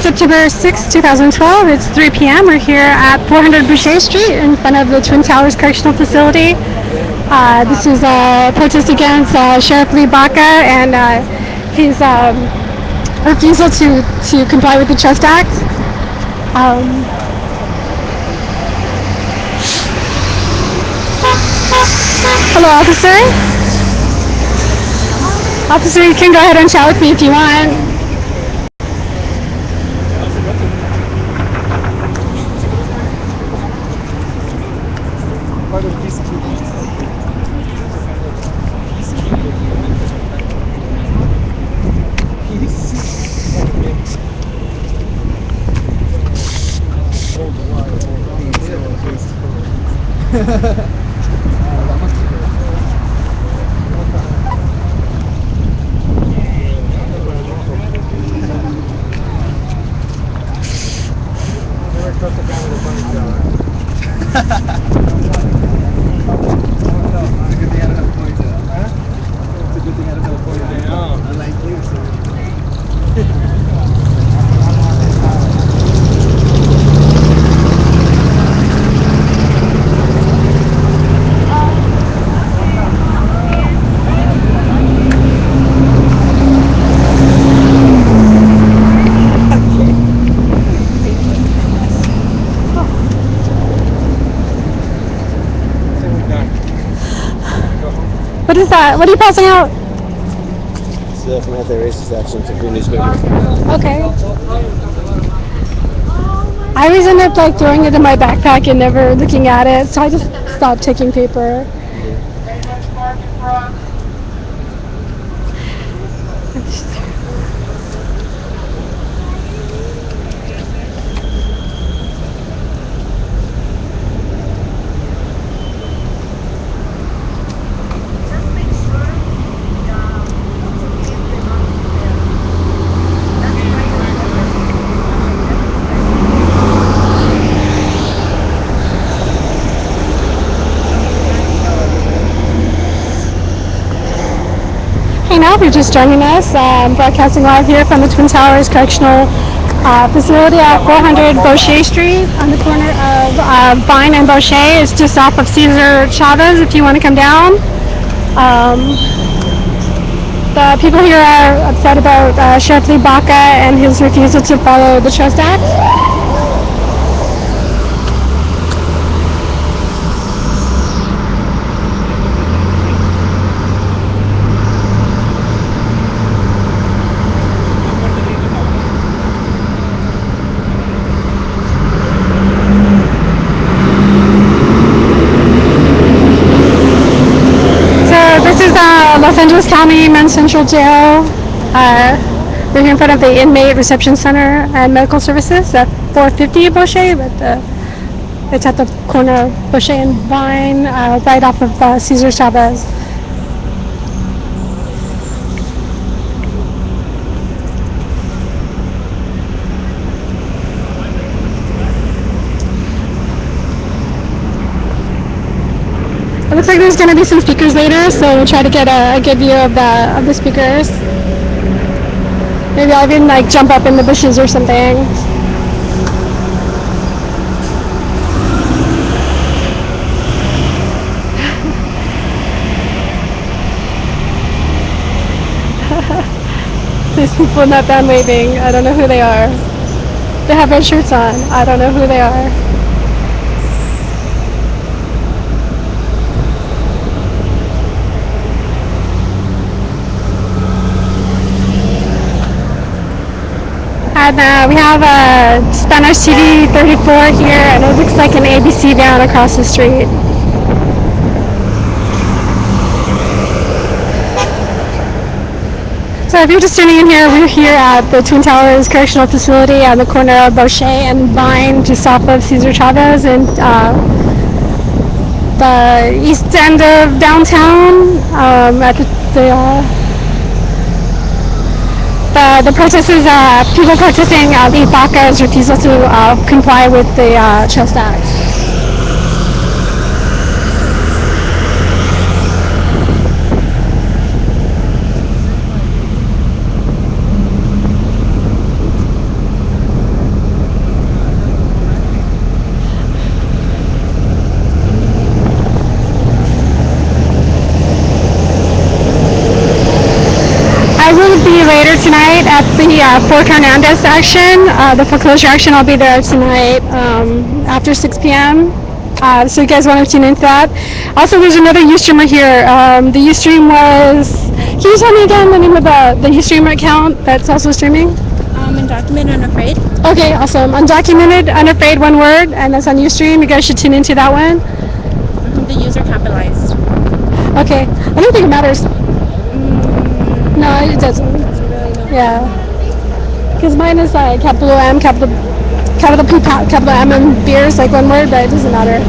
September 6, 2012. It's 3 p.m. We're here at 400 Boucher Street in front of the Twin Towers Correctional Facility. This is a protest against Sheriff Lee Baca and his refusal to comply with the Trust Act. Hello, officer. Officer, you can go ahead and chat with me if you want. What is that? What are you passing out? It's from anti-racist action to green newspaper. Okay. I always end up like throwing it in my backpack and never looking at it, so I just stopped taking paper. Hey, now if you're just joining us, I'm broadcasting live here from the Twin Towers Correctional Facility at 400 Boucher Street on the corner of Vine and Boucher. It's just off of Cesar Chavez if you want to come down. The people here are upset about Sheriff Lee Baca and his refusal to follow the Trust Act. Los Angeles County Men's Central Jail. We're here in front of the Inmate Reception Center and Medical Services at 450 Boucher, but it's at the corner of Boucher and Vine, right off of Cesar Chavez. It looks like there's going to be some speakers later, so we'll try to get a good view of the speakers. Maybe I'll even like jump up in the bushes or something. There's people in that band waving. I don't know who they are. They have red shirts on. I don't know who they are. And we have a Spanish TV 34 here, and it looks like an ABC van across the street. So if you're just tuning in here, we're here at the Twin Towers Correctional Facility on the corner of Boucher and Vine, just off of Cesar Chavez, and the east end of downtown at the protest is people protesting Lee Baca's refusal to comply with the Trust Act. tonight at the Fort Hernandez action. The foreclosure action, I'll be there tonight after 6 p.m. So you guys want to tune into that. Also, there's another Ustreamer here. The Ustream was... Can you tell me again the name of the Ustreamer account that's also streaming? Undocumented Unafraid. Okay, awesome. Undocumented, Unafraid, one word, and that's on Ustream. You guys should tune into that one. The user capitalized. Okay, I don't think it matters. No, it doesn't. Yeah, because mine is like capital M, capital P, capital M, and beers like one word, but it doesn't matter.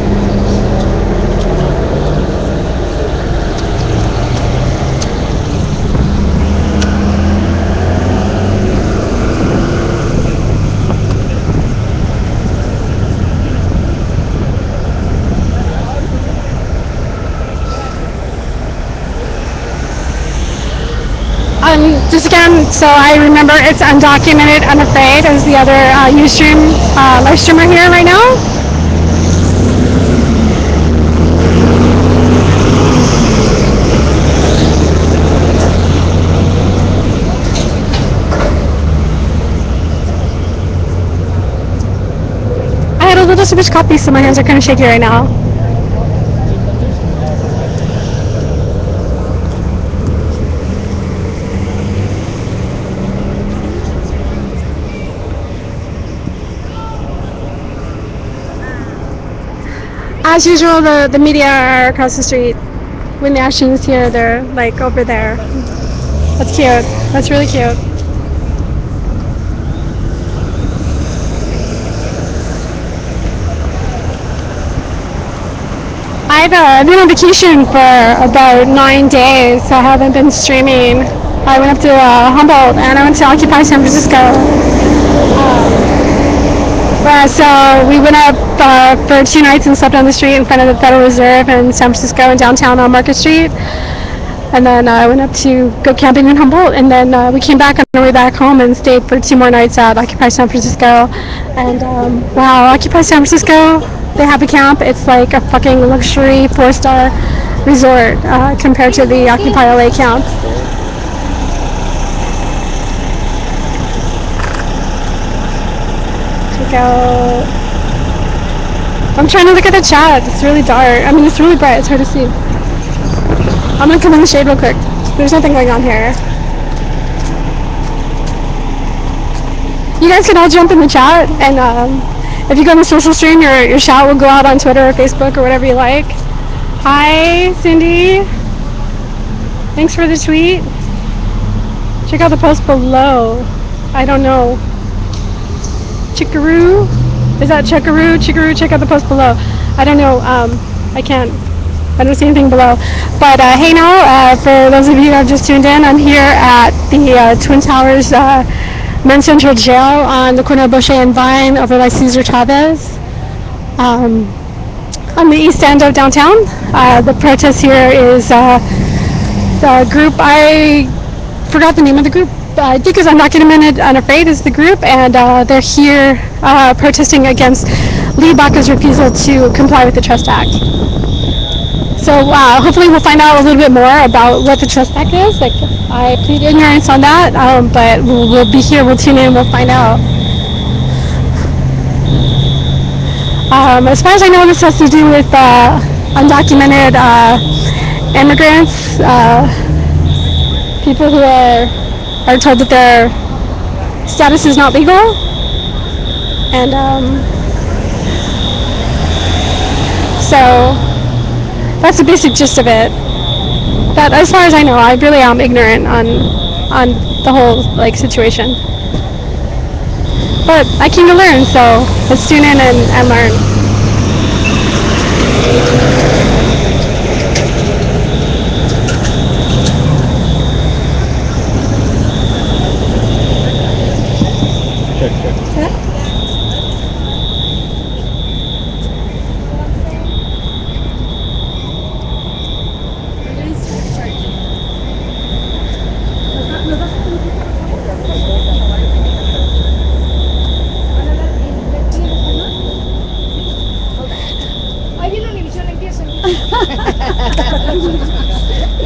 Just again, so I remember it's Undocumented Unafraid as the other Ustream live streamer here right now. I had a little too much coffee, so my hands are kind of shaky right now. As usual, the media are across the street. When the action is here, they're like over there. That's cute. That's really cute. I've been on vacation for about 9 days. I haven't been streaming. I went up to Humboldt and I went to Occupy San Francisco. So we went up for 2 nights and slept on the street in front of the Federal Reserve in San Francisco and downtown on Market Street. And then I went up to go camping in Humboldt, and then we came back on our way back home and stayed for 2 more nights at Occupy San Francisco. And wow, Occupy San Francisco, they have a camp. It's like a fucking luxury 4-star resort compared to the Occupy LA camp. Check out. I'm trying to look at the chat. It's really dark. I mean, it's really bright. It's hard to see. I'm gonna come in the shade real quick. There's nothing going on here. You guys can all jump in the chat, and if you go on the social stream, your shout will go out on Twitter or Facebook or whatever you like. Hi, Cindy. Thanks for the tweet. Check out the post below. I don't know. Chickaroo? Is that Chickaroo? Chickaroo, check out the post below. I don't know. I can't. I don't see anything below. But hey now, for those of you who have just tuned in, I'm here at the Twin Towers Men's Central Jail on the corner of Boucher and Vine over by Cesar Chavez. On the east end of downtown. The protest here is the group, I forgot the name of the group. I think it's Undocumented Unafraid is the group, and they're here protesting against Lee Baca's refusal to comply with the Trust Act. So hopefully we'll find out a little bit more about what the Trust Act is. Like, I plead ignorance on that, but we'll be here, we'll tune in, we'll find out. As far as I know, this has to do with undocumented immigrants, people who are told that their status is not legal, and so that's the basic gist of it. But as far as I know, I really am ignorant on the whole situation. But I came to learn, so let's tune in and learn.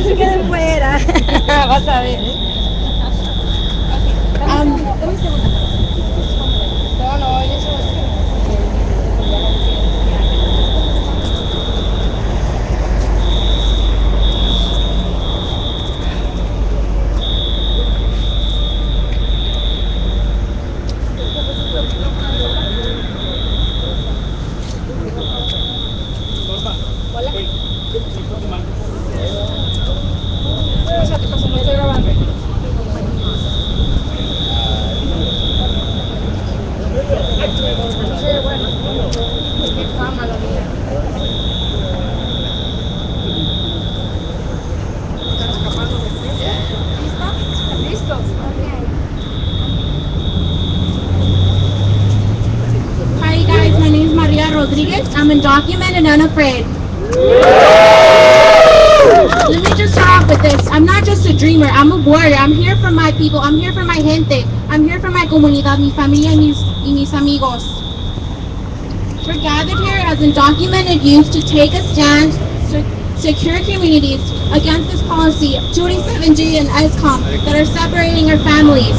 Se queden fuera. Vas a ver. Hi guys, my name is Maria Rodriguez. I'm undocumented and unafraid. Let me just start off with this. I'm not just a dreamer. I'm a warrior. I'm here for my people. I'm here for my gente. I'm here for my comunidad, mi familia, y mis amigos. We're gathered here as undocumented youth to take a stand, secure communities against this policy of 27G and ESCOM that are separating our families.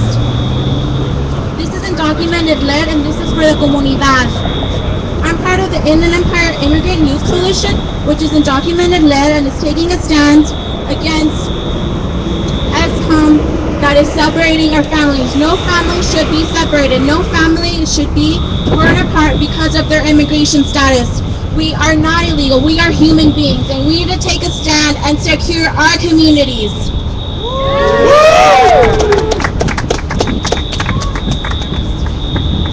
This is undocumented led and this is for the comunidad. I'm part of the Inland Empire Immigrant Youth Coalition, which is undocumented led and is taking a stand against ESCOM that is separating our families. No family should be separated. No family should be torn apart because of their immigration status. We are not illegal. We are human beings, and we need to take a stand and secure our communities.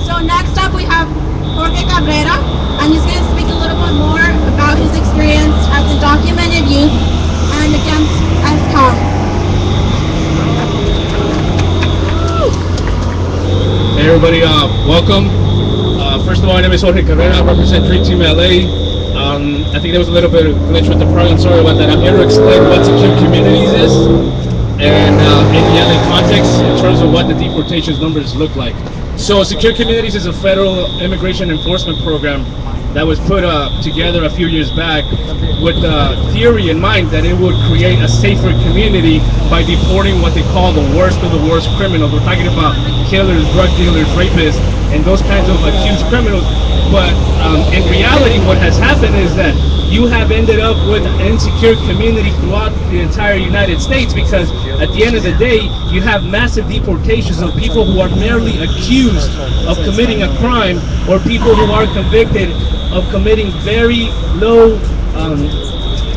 So next up we have Jorge Cabrera, and he's going to speak a little bit more about his experience as a documented youth and against ESCOM. Hey everybody, welcome. First of all, my name is Jorge Cabrera. I represent Dream Team LA. I think there was a little bit of glitch with the program. Sorry about that. I'm here to explain what secure communities is and in the LA context in terms of what the deportations numbers look like. So secure communities is a federal immigration enforcement program that was put together a few years back with the theory in mind that it would create a safer community by deporting what they call the worst of the worst criminals. We're talking about killers, drug dealers, rapists, and those kinds of accused criminals. But in reality, what has happened is that you have ended up with an insecure community throughout the entire United States because at the end of the day, you have massive deportations of people who are merely accused of committing a crime or people who are convicted of committing very low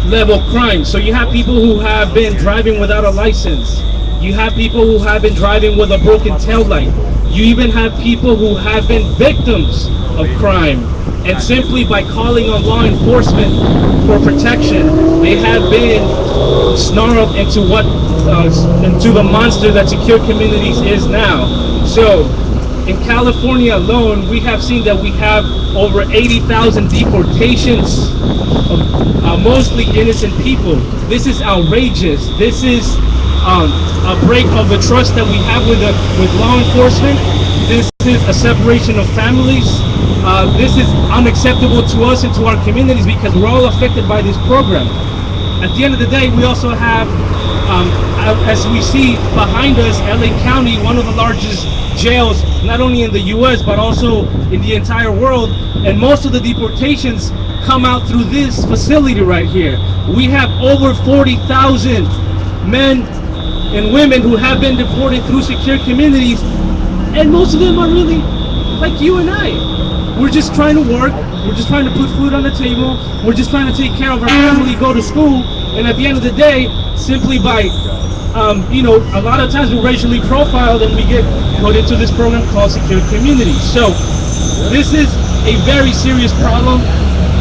level crimes. So you have people who have been driving without a license. You have people who have been driving with a broken tail light. You even have people who have been victims of crime. And simply by calling on law enforcement for protection, they have been snarled into into the monster that secure communities is now. So in California alone, we have seen that we have over 80,000 deportations of mostly innocent people. This is outrageous. This is a break of the trust that we have with law enforcement. This is a separation of families. This is unacceptable to us and to our communities because we're all affected by this program. At the end of the day, we also have, as we see behind us, LA County, one of the largest jails, not only in the US, but also in the entire world. And most of the deportations come out through this facility right here. We have over 40,000 men and women who have been deported through secure communities. And most of them are really like you and I. We're just trying to work. We're just trying to put food on the table. We're just trying to take care of our family, go to school. And at the end of the day, simply by, a lot of times we're racially profiled and we get put into this program called secure communities. So this is a very serious problem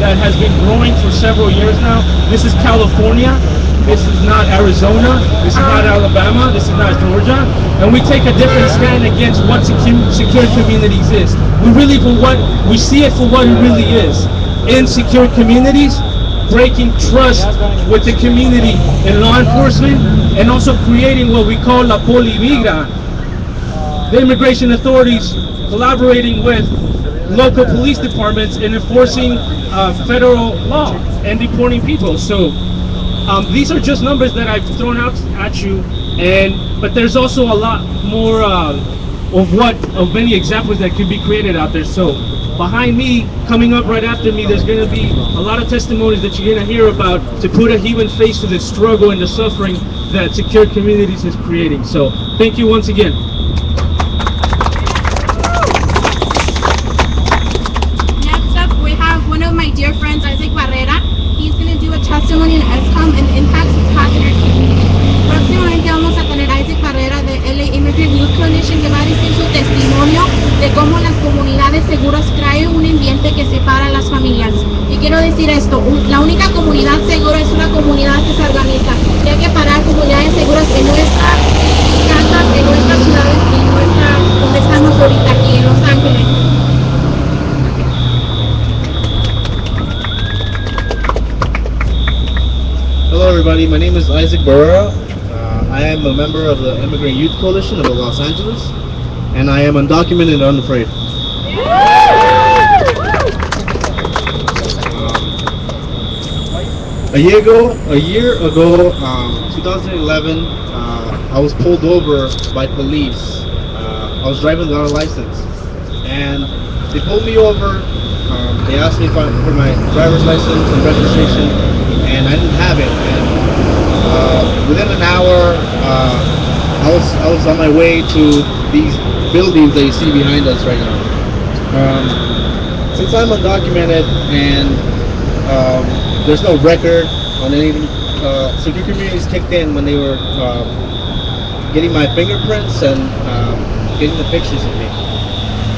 that has been growing for several years now. This is California. This is not Arizona. This is not Alabama. This is not Georgia. And we take a different stand against what secure communities is. We see it for what it really is. Insecure communities, breaking trust with the community and law enforcement, and also creating what we call la polimigra. The immigration authorities collaborating with local police departments in enforcing federal law and deporting people. So these are just numbers that I've thrown out at you, but there's also a lot more of many examples that could be created out there. So behind me, coming up right after me, there's going to be a lot of testimonies that you're going to hear about to put a human face to the struggle and the suffering that Secure Communities is creating. So thank you once again. Next up, we have one of my dear friends, Isaac Barrera. He's going to do a testimony on ESCOM and the impacts it's had in our community. Próximamente vamos a tener a Isaac Barrera de LA Immigrant Youth Coalition que va a decir su testimonio de cómo las comunidades seguras traen un ambiente que separa a las familias. Y quiero decir esto, la única comunidad segura es una comunidad que se organiza. Y hay que parar comunidades seguras en nuestras casas, en nuestras ciudades, en nuestra, donde estamos ahorita aquí en Los Ángeles. Hello, everybody. My name is Isaac Barrera. I am a member of the Immigrant Youth Coalition of Los Angeles, and I am undocumented and unafraid. A year ago, 2011, I was pulled over by police. I was driving without a license, and they pulled me over. They asked me for my driver's license and registration, and I didn't have it. And within an hour, I was on my way to these buildings that you see behind us right now. Since I'm undocumented and there's no record on anything, Secure Communities kicked in when they were getting my fingerprints and getting the pictures of me.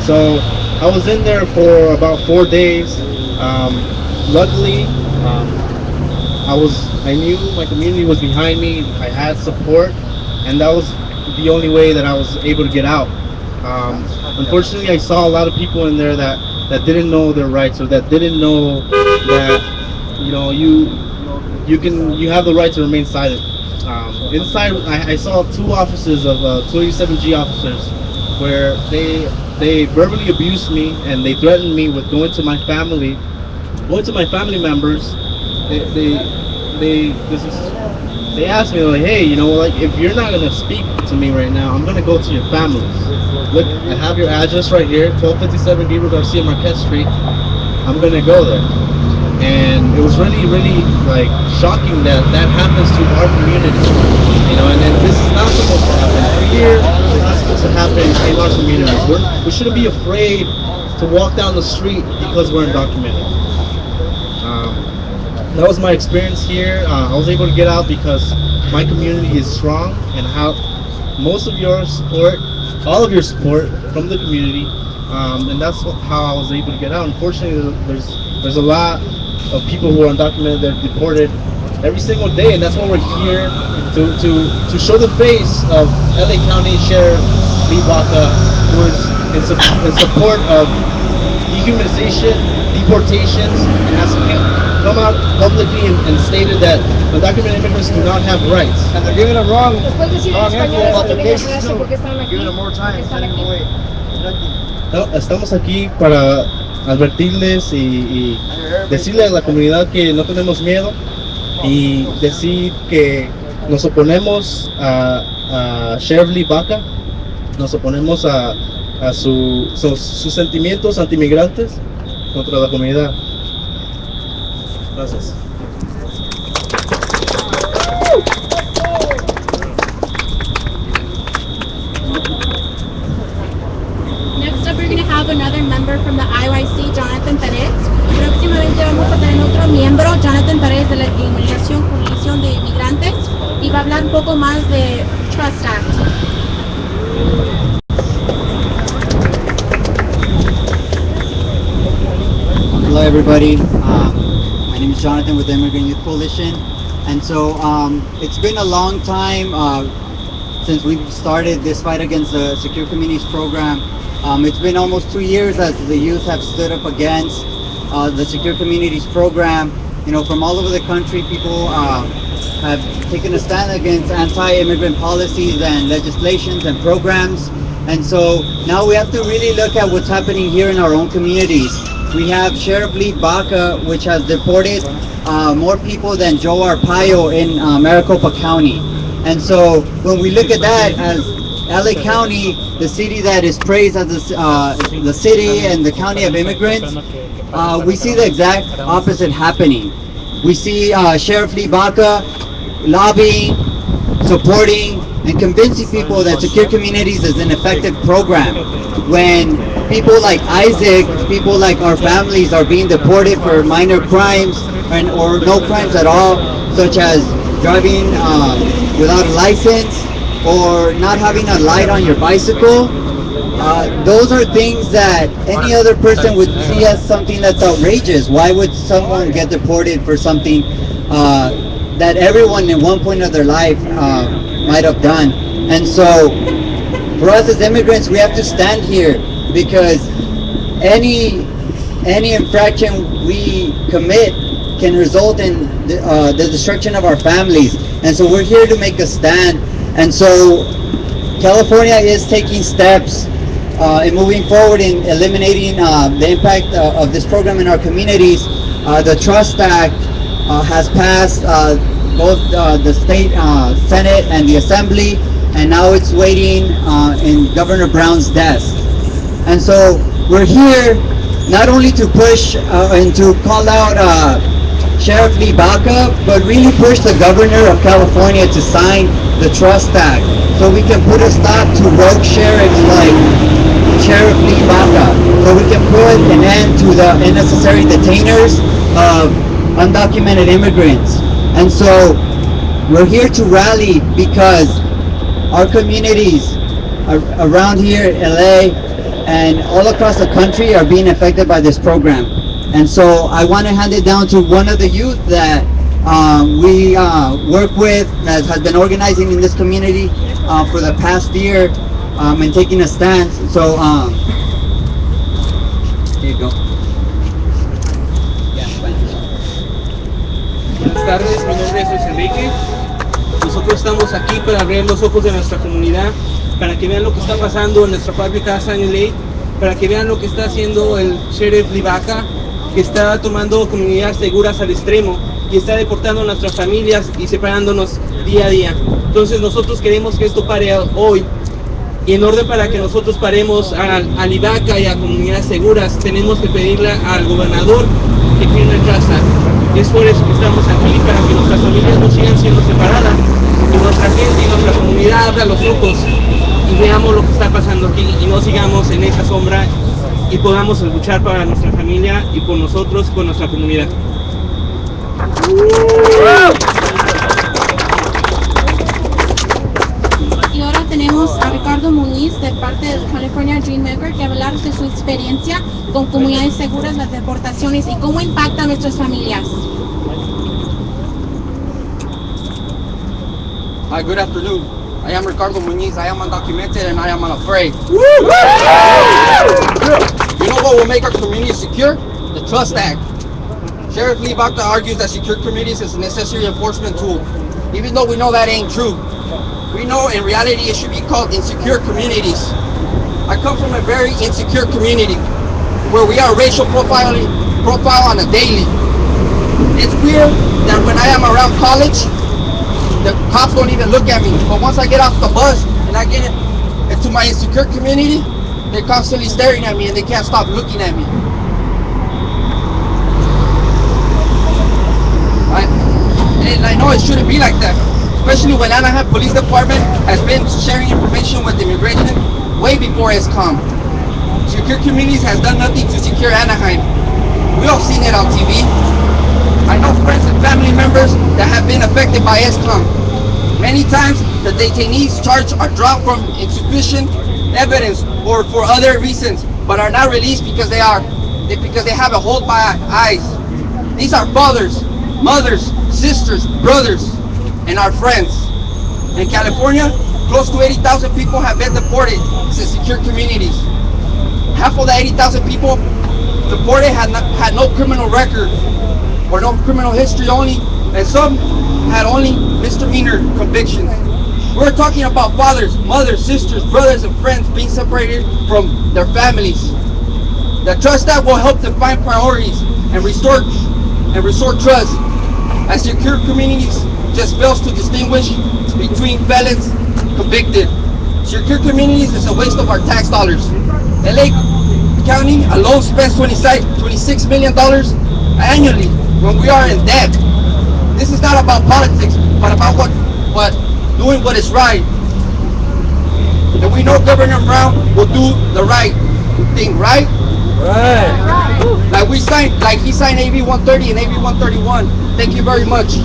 So I was in there for about 4 days. Luckily, I knew my community was behind me. I had support, and that was the only way that I was able to get out. Unfortunately, I saw a lot of people in there that didn't know their rights, or that didn't know that you have the right to remain silent. Inside, I saw two officers of 287G officers where they verbally abused me and they threatened me with going to my family members. They asked me, like, hey, like, if you're not gonna speak to me right now, I'm gonna go to your families. Look, I have your address right here, 1257 Gabriel Garcia Marquez Street. I'm gonna go there. And it was really, really, like, shocking that happens to our community, and then this is not supposed to happen here. It's not supposed to happen in our communities. We shouldn't be afraid to walk down the street because we're undocumented. That was my experience here. I was able to get out because my community is strong and how most of your support, all of your support from the community, and that's how I was able to get out. Unfortunately, there's a lot of people who are undocumented. They're deported every single day, and that's why we're here to show the face of LA County Sheriff Lee Baca, who is in support of dehumanization, deportations, and has come out publicly and stated that undocumented immigrants do not have rights. And they're giving them wrong info about their cases too. Giving them more time, sending them away. Estamos aquí para advertirles y decirle a la comunidad que no tenemos miedo y decir que nos oponemos a Sheriff Lee Baca, nos oponemos a sus sentimientos antimigrantes contra la comunidad. Gracias. Next up, we're going to have another member from the IYC, Jonathan Perez. Próximamente vamos a tener otro miembro, Jonathan Perez, de la Inmigración Coalición de Inmigrantes, y va a hablar un poco más de Trust Act. Hello, everybody. My name is Jonathan with the Immigrant Youth Coalition, and so it's been a long time since we've started this fight against the Secure Communities program. It's been almost 2 years as the youth have stood up against the Secure Communities program. From all over the country, people have taken a stand against anti-immigrant policies and legislations and programs. And so now we have to really look at what's happening here in our own communities. We have Sheriff Lee Baca, which has deported more people than Joe Arpaio in Maricopa County. And so when we look at that, as LA County, the city that is praised as the city and the county of immigrants, we see the exact opposite happening. We see Sheriff Lee Baca lobbying, supporting, and convincing people that secure communities is an effective program. When people like Isaac, people like our families are being deported for minor crimes or no crimes at all, such as driving without a license or not having a light on your bicycle, those are things that any other person would see as something that's outrageous. Why would someone get deported for something that everyone in one point of their life might have done? And so, for us as immigrants, we have to stand here because any infraction we commit can result in the destruction of our families. And so we're here to make a stand. And so California is taking steps in moving forward in eliminating the impact of this program in our communities. The Trust Act has passed both the state Senate and the Assembly, and now it's waiting in Governor Brown's desk. And so we're here not only to push and to call out Sheriff Lee Baca, but really push the governor of California to sign the Trust Act so we can put a stop to rogue sheriffs like Sheriff Lee Baca, so we can put an end to the unnecessary detainers of undocumented immigrants. And so we're here to rally because our communities around here, LA, and all across the country are being affected by this program. And so I want to hand it down to one of the youth that we work with that has been organizing in this community for the past year and taking a stance. So here you go. Buenas tardes, mi nombre es Luis Enrique. Nosotros estamos aquí para abrir los ojos de nuestra comunidad, para que vean lo que está pasando en nuestra fábrica Sunny Lake, para que vean lo que está haciendo el Sheriff Lee Baca, que está tomando comunidades seguras al extremo y está deportando a nuestras familias y separándonos día a día. Entonces nosotros queremos que esto pare hoy, y en orden para que nosotros paremos a Lee Baca y a comunidades seguras, tenemos que pedirle al gobernador que firme el Trust Act. Es por eso que estamos aquí, para que nuestras familias no sigan siendo separadas y nuestra gente y nuestra comunidad abra los ojos y veamos lo que está pasando aquí y no sigamos en esa sombra y podamos luchar para nuestra familia y por nosotros, por nuestra comunidad. Y ahora tenemos a Ricardo Muñiz de parte del California Dreammaker que va a hablar de su experiencia con comunidades seguras, las deportaciones y cómo impacta a nuestras familias. Hi, good afternoon. I am Ricardo Muñiz. I am undocumented and I am unafraid. You know what will make our community secure? The Trust Act. Sheriff Lee Baca argues that secure communities is a necessary enforcement tool, even though we know that ain't true. We know in reality it should be called insecure communities. I come from a very insecure community where we are racial profile on a daily. It's weird that when I am around college, the cops don't even look at me. But once I get off the bus and I get into my insecure community, they're constantly staring at me and they can't stop looking at me. And I know it shouldn't be like that, especially when Anaheim Police Department has been sharing information with immigration way before ESCOM. Secure Communities has done nothing to secure Anaheim. We all seen it on TV. I know friends and family members that have been affected by ESCOM. Many times the detainees charged are dropped from insufficient evidence or for other reasons, but are not released because they have a hold by eyes. These are fathers, mothers, sisters, brothers, and our friends. In California, close to 80,000 people have been deported since secure communities. Half of the 80,000 people deported had no criminal record or no criminal history only, and some had only misdemeanor convictions. We're talking about fathers, mothers, sisters, brothers, and friends being separated from their families. The Trust Act will help define priorities and restore trust, as secure communities just fails to distinguish between felons convicted Secure communities is a waste of our tax dollars. LA County alone spends $26 million annually when we are in debt. This is not about politics, but about what doing what is right. And we know Governor Brown will do the right thing, right? Like he signed AB 130 and AB 131. Thank you very much.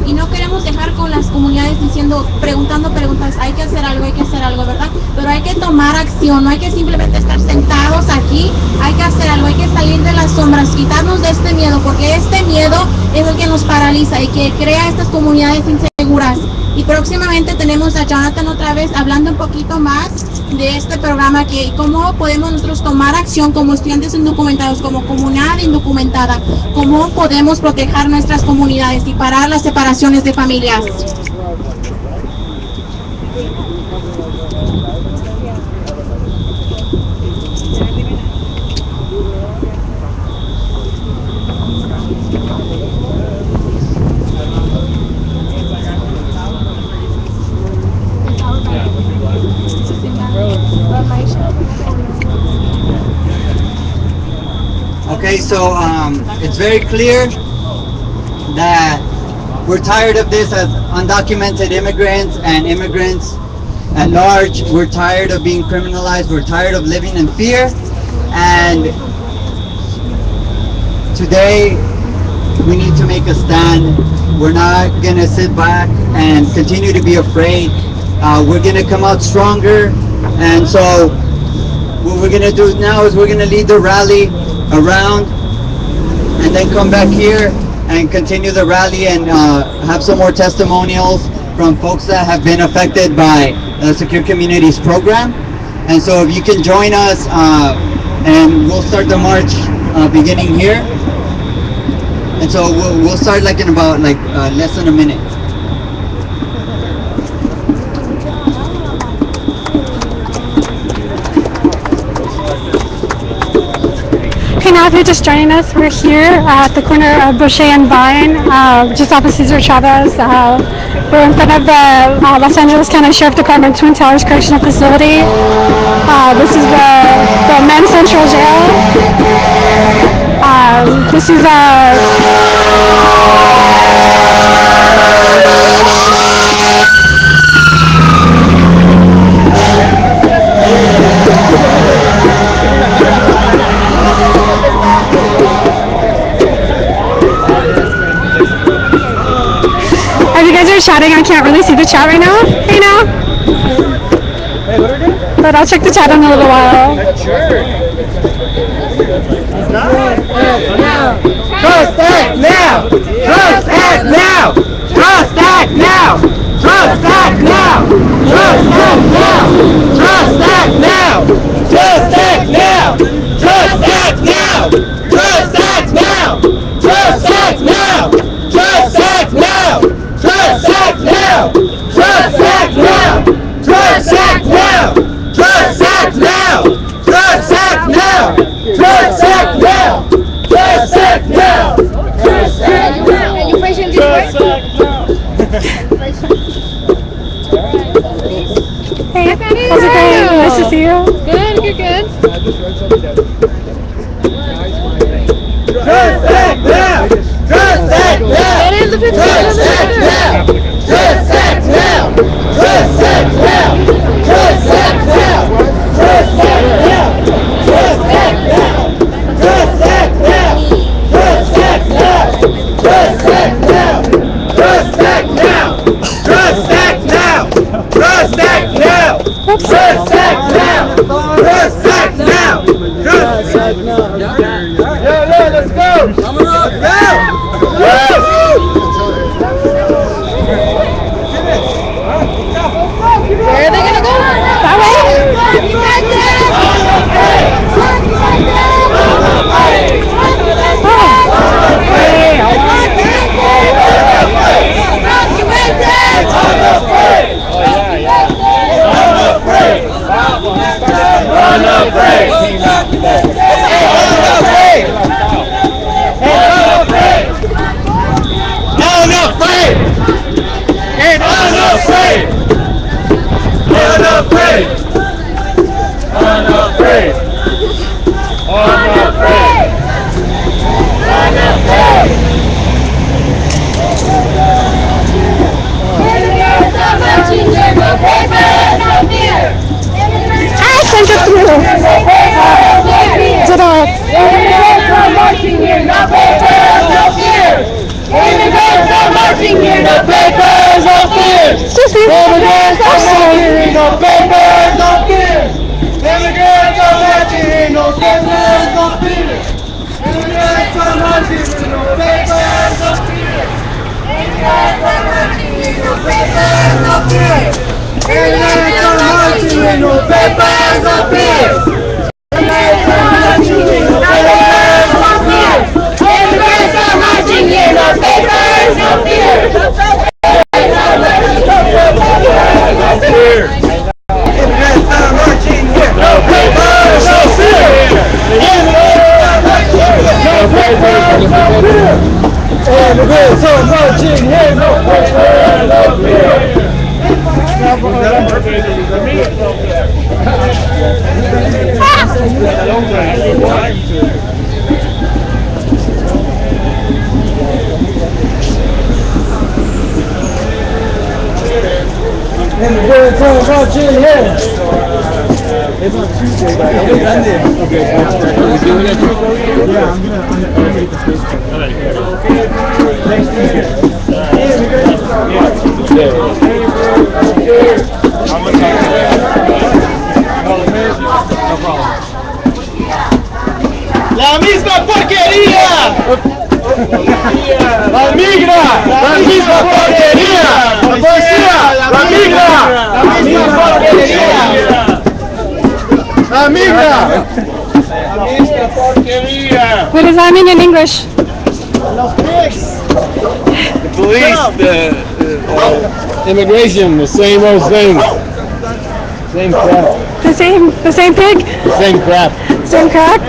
Y no queremos dejar con las comunidades diciendo, preguntando preguntas, hay que hacer algo, ¿verdad? Pero hay que tomar acción, no hay que simplemente estar sentados aquí, hay que hacer algo, hay que salir de las sombras, quitarnos de este miedo, porque este miedo es el que nos paraliza y que crea estas comunidades inseguras. Y próximamente tenemos a Jonathan otra vez hablando un poquito más de este programa, que cómo podemos nosotros tomar acción como estudiantes indocumentados, como comunidad indocumentada, cómo podemos proteger nuestras comunidades y parar las separaciones de familias. Okay, so it's very clear that we're tired of this as undocumented immigrants and immigrants at large. We're tired of being criminalized. We're tired of living in fear. And today we need to make a stand. We're not going to sit back and continue to be afraid. We're going to come out stronger. And so what we're going to do now is we're going to lead the rally around and then come back here and continue the rally and have some more testimonials from folks that have been affected by the Secure Communities program. And so if you can join us, and we'll start the march beginning here. And so we'll start like in about less than a minute. Okay, now if you're just joining us, we're here at the corner of Boucher and Vine, just off of Cesar Chavez. We're in front of the Los Angeles County Sheriff Department Twin Towers Correctional Facility. This is the men's central jail. This is as you guys are chatting, I can't really see the chat right now. But I'll check the chat in a little while. Trust Act now! Trust Act now! Trust Act now! Trust Act now! Trust Act now! Trust Act now! Trust Act now! Trust Act now! Trust Act now! Trust Act now! Trust Act now! Trust Act now! Trust Act now! Trust Act now! Trust Act now! Trust Act now! Trust Act now! Trust Act now! Trust Act now! And you patient Trust Act now! Hey, how's it going? Nice to see you. Good. Trust Act now! Trust Act now! Trust Act now! Trust Act now! Trust Act now! Trust Act now! Trust Act now! Trust Act now! Trust Act now! Trust Act now! Trust Act now! Trust Act now! Trust Act now! Trust Act now! Trust Act now! Trust Act now! Trust Act now! Yeah, let's go! Where are they gonna go? That no papers, no fears. Immigrants are marching, no papers, no fears. Immigrants are marching, no papers, no fears. Immigrants are marching, no papers, no fears. Immigrants are marching, no papers, no fears. Immigrants are marching, no papers, no fears. Immigrants are marching, no papers, no fears. Immigrants are marching here, no papers, no fears. Immigrants are marching here, no papers, no fears. Immigrants are marching here, no papers, no fears. Immigrants are marching here, no papers, no fears. Immigrants are marching here. It's on Tuesday, but I'm okay. Yeah, I'm gonna make the space. Next Tuesday. Immigrants are marching here. I'm gonna talk to you. No problem. La misma porquería. La migra, la misma porquería. La policía, la migra, la misma porquería. La migra, la misma porquería. What does that mean in English? Los pigs. The police, immigration, the same old thing. Same crap. The same pig? Same crap. Same crap?